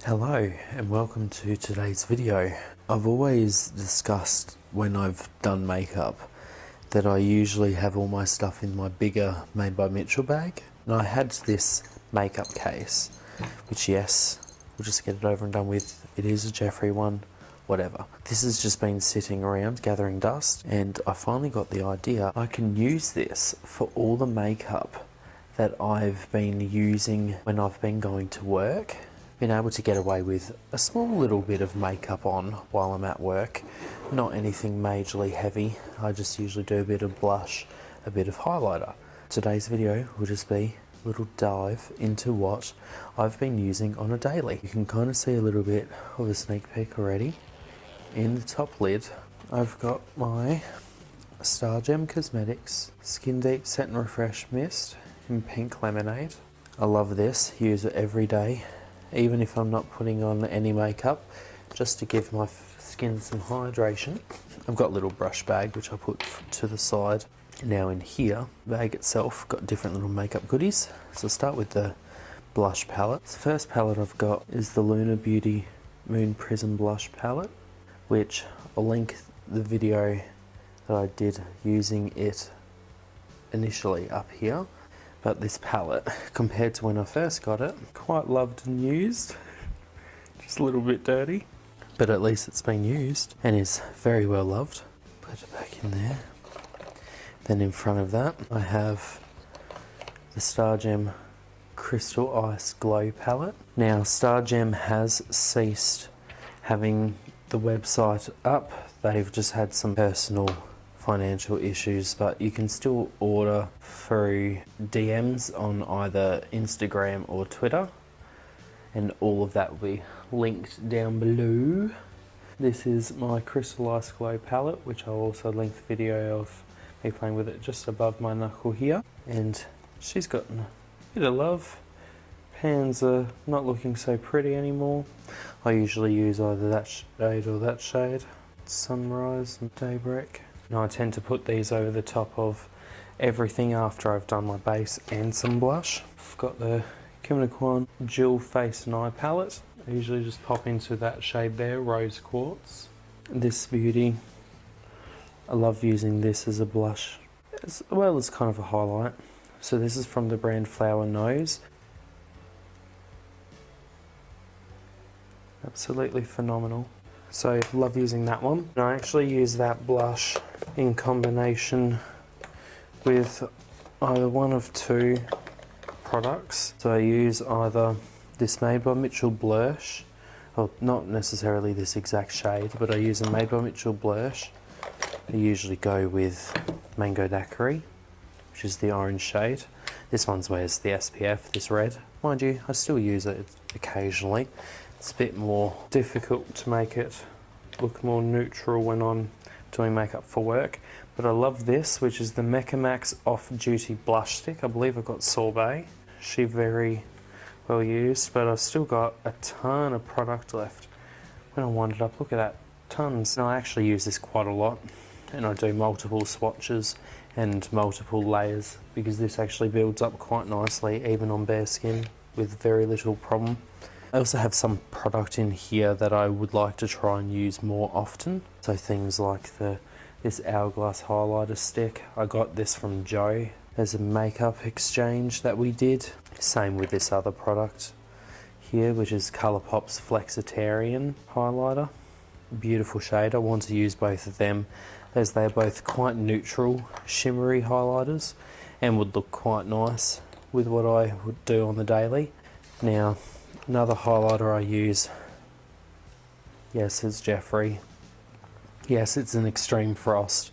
Hello and welcome to today's video. I've always discussed when I've done makeup that I usually have all my stuff in my bigger Made by Mitchell bag. And I had this makeup case, which yes, we'll just get it over and done with. It is a Jeffree one, whatever. This has just been sitting around gathering dust and I finally got the idea I can use this for all the makeup that I've been using when I've been going to work. Been able to get away with a small little bit of makeup on while I'm at work. Not anything majorly heavy. I just usually do a bit of blush, a bit of highlighter. Today's video will just be a little dive into what I've been using on a daily. You can kind of see a little bit of a sneak peek already. In the top lid, I've got my StarGem Cosmetics Skin Deep Set and Refresh Mist in Pink Lemonade. I love this, use it every day, even if I'm not putting on any makeup, just to give my skin some hydration. I've got a little brush bag which I put to the side. Now in here, the bag itself got different little makeup goodies. So I'll start with the blush palette. The first palette I've got is the Lunar Beauty Moon Prism Blush Palette, which I'll link the video that I did using it initially up here. But this palette, compared to when I first got it, quite loved and used. Just a little bit dirty, but at least it's been used and is very well loved. Put it back in there. Then in front of that, I have the StarGem Crystal Ice Glow Palette. Now, StarGem has ceased having the website up. They've just had some personal financial issues, but you can still order through DMs on either Instagram or Twitter, and all of that will be linked down below. This is my Crystal Ice Glow palette, which I'll also link the video of me playing with it just above my knuckle here, and she's gotten a bit of love. Pans are not looking so pretty anymore. I usually use either that shade or that shade, Sunrise and Daybreak. And I tend to put these over the top of everything after I've done my base and some blush. I've got the Kim Kwan Dual Face and Eye Palette. I usually just pop into that shade there, Rose Quartz. This beauty, I love using this as a blush as well as kind of a highlight. So this is from the brand Flower Nose. Absolutely phenomenal. So love using that one. And I actually use that blush in combination with either one of two products. So I use either this Made by Mitchell blush, or not necessarily this exact shade, but I use a Made by Mitchell blush. I usually go with Mango Daiquiri, which is the orange shade. This one's wears the SPF, this red. Mind you, I still use it occasionally. It's a bit more difficult to make it look more neutral when I'm doing makeup for work. But I love this, which is the Mecca Max Off Duty Blush Stick. I believe I've got Sorbet. She very well used, but I've still got a ton of product left. When I wind it up, look at that, tons. And I actually use this quite a lot, and I do multiple swatches and multiple layers because this actually builds up quite nicely, even on bare skin, with very little problem. I also have some product in here that I would like to try and use more often. So things like this Hourglass highlighter stick. I got this from Joe as a makeup exchange that we did. Same with this other product here, which is Colourpop's Flexitarian highlighter. Beautiful shade. I want to use both of them as they're both quite neutral, shimmery highlighters and would look quite nice with what I would do on the daily. Now, another highlighter I use, yes, it's Jeffree. Yes, it's an Extreme Frost.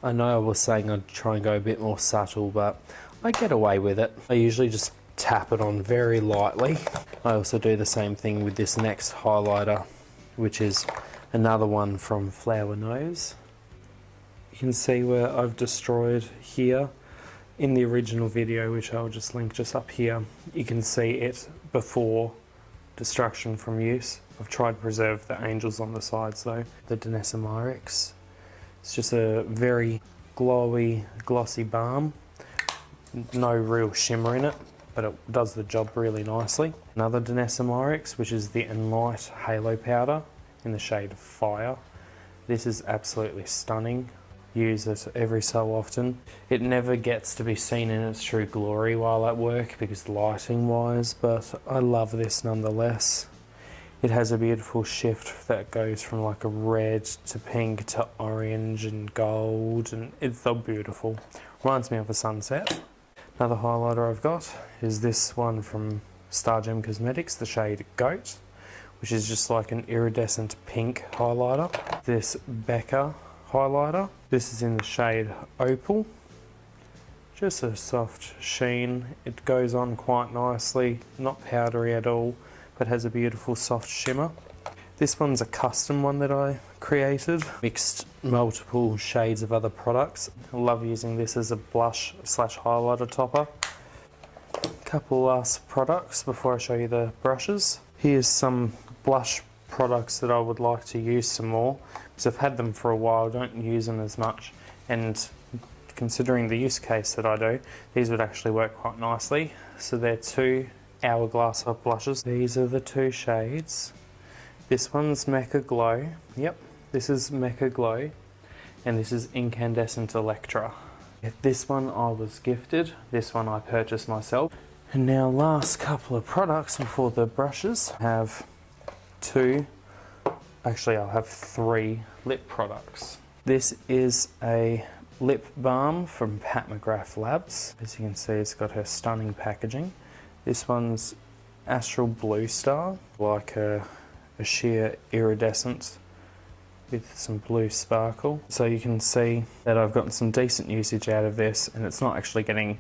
I know I was saying I'd try and go a bit more subtle, but I get away with it. I usually just tap it on very lightly. I also do the same thing with this next highlighter, which is another one from Flower Nose. You can see where I've destroyed here. In the original video, which I'll just link just up here, you can see it before destruction from use. I've tried to preserve the angels on the sides though. The Danessa Myrix. It's just a very glowy, glossy balm. no real shimmer in it, but it does the job really nicely. Another Danessa which is the Enlight Halo Powder in the shade Fire. This is absolutely stunning. Use it every so often. It never gets to be seen in its true glory while at work because lighting wise, but I love this nonetheless. It has a beautiful shift that goes from like a red to pink to orange and gold, and it's so beautiful. Reminds me of a sunset. Another highlighter I've got is this one from StarGem Cosmetics, the shade Goat, which is just like an iridescent pink highlighter. This Becca highlighter. This is in the shade Opal. Just a soft sheen. It goes on quite nicely, not powdery at all, but has a beautiful soft shimmer. This one's a custom one that I created. Mixed multiple shades of other products. I love using this as a blush slash highlighter topper. Couple last products before I show you the brushes. Here's some blush products that I would like to use some more because I've had them for a while, don't use them as much, and considering the use case that I do, these would actually work quite nicely. So they're two Hourglass blushes. These are the two shades. This one's Mecha Glow. Yep, this is Mecha Glow, and this is Incandescent Electra. This one I was gifted, this one I purchased myself. And now last couple of products before the brushes. I have I'll have three lip products. This is a lip balm from Pat McGrath Labs. As you can see, it's got her stunning packaging. This one's Astral Blue Star, like a sheer iridescent with some blue sparkle. So you can see that I've gotten some decent usage out of this, and it's not actually getting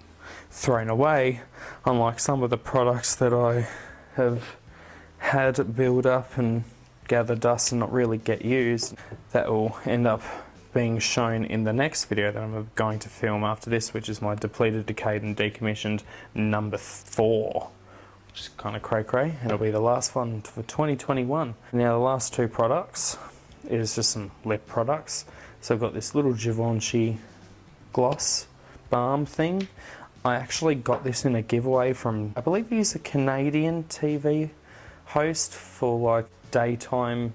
thrown away, unlike some of the products that I have had build up and gather dust and not really get used. That will end up being shown in the next video that I'm going to film after this, which is my depleted, decayed and decommissioned number 4, which is kind of cray-cray, and it'll be the last one for 2021. Now the last two products is just some lip products. So I've got this little Givenchy gloss balm thing. I actually got this in a giveaway from, I believe he's a Canadian TV host for like daytime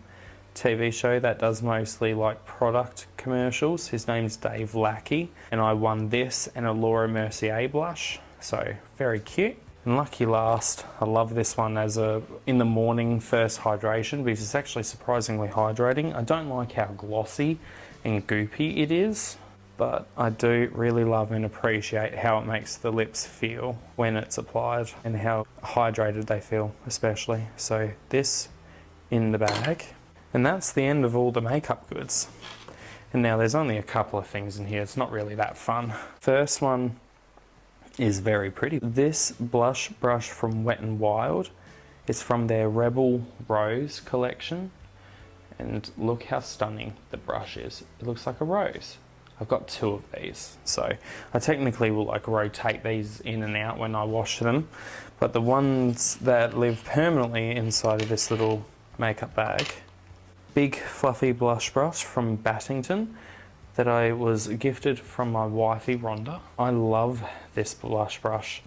TV show that does mostly like product commercials. His name's Dave Lackey, and I won this and a Laura Mercier blush, so very cute. And lucky last, I love this one as a in the morning first hydration because it's actually surprisingly hydrating. I don't like how glossy and goopy it is, but I do really love and appreciate how it makes the lips feel when it's applied and how hydrated they feel especially. So this in the bag. And that's the end of all the makeup goods. And now there's only a couple of things in here, it's not really that fun. First one is very pretty. This blush brush from Wet n Wild is from their Rebel Rose collection. And look how stunning the brush is. It looks like a rose. I've got 2 of these, so I technically will like rotate these in and out when I wash them, but the ones that live permanently inside of this little makeup bag, big fluffy blush brush from Battington that I was gifted from my wifey Rhonda. I love this blush brush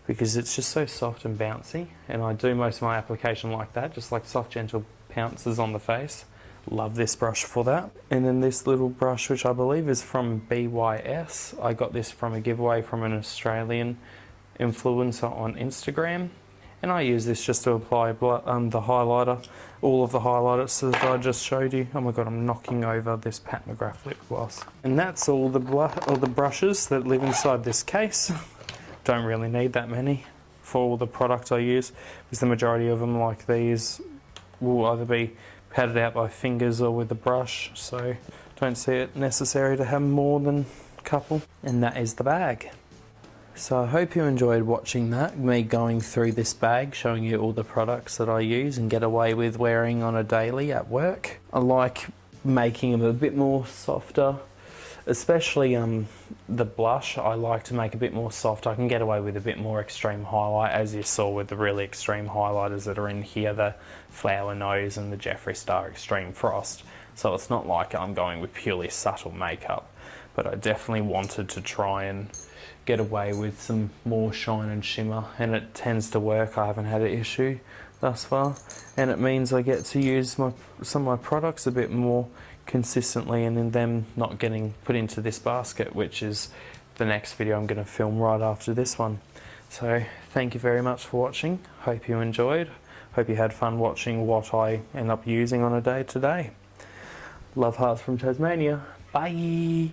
because it's just so soft and bouncy, and I do most of my application like that, just like soft gentle pounces on the face. Love this brush for that. And then this little brush, which I believe is from BYS. I got this from a giveaway from an Australian influencer on Instagram. And I use this just to apply the highlighter, all of the highlighters that I just showed you. Oh my god, I'm knocking over this Pat McGrath lip gloss. And that's all the brushes that live inside this case. Don't really need that many for all the products I use, because the majority of them, like these, will either be patted out by fingers or with a brush, so don't see it necessary to have more than a couple. And that is the bag. So I hope you enjoyed watching that, me going through this bag, showing you all the products that I use and get away with wearing on a daily at work. I like making them a bit more softer, especially the blush. I like to make a bit more soft. I can get away with a bit more extreme highlight, as you saw with the really extreme highlighters that are in here, the Flower Nose and the Jeffree Star Extreme Frost. So it's not like I'm going with purely subtle makeup, but I definitely wanted to try and get away with some more shine and shimmer, and it tends to work. I haven't had an issue thus far, and it means I get to use some of my products a bit more consistently, and then them not getting put into this basket, which is the next video I'm going to film right after this one. So thank you very much for watching. Hope you enjoyed. Hope you had fun watching what I end up using on a day to day. Love hearts from Tasmania. Bye.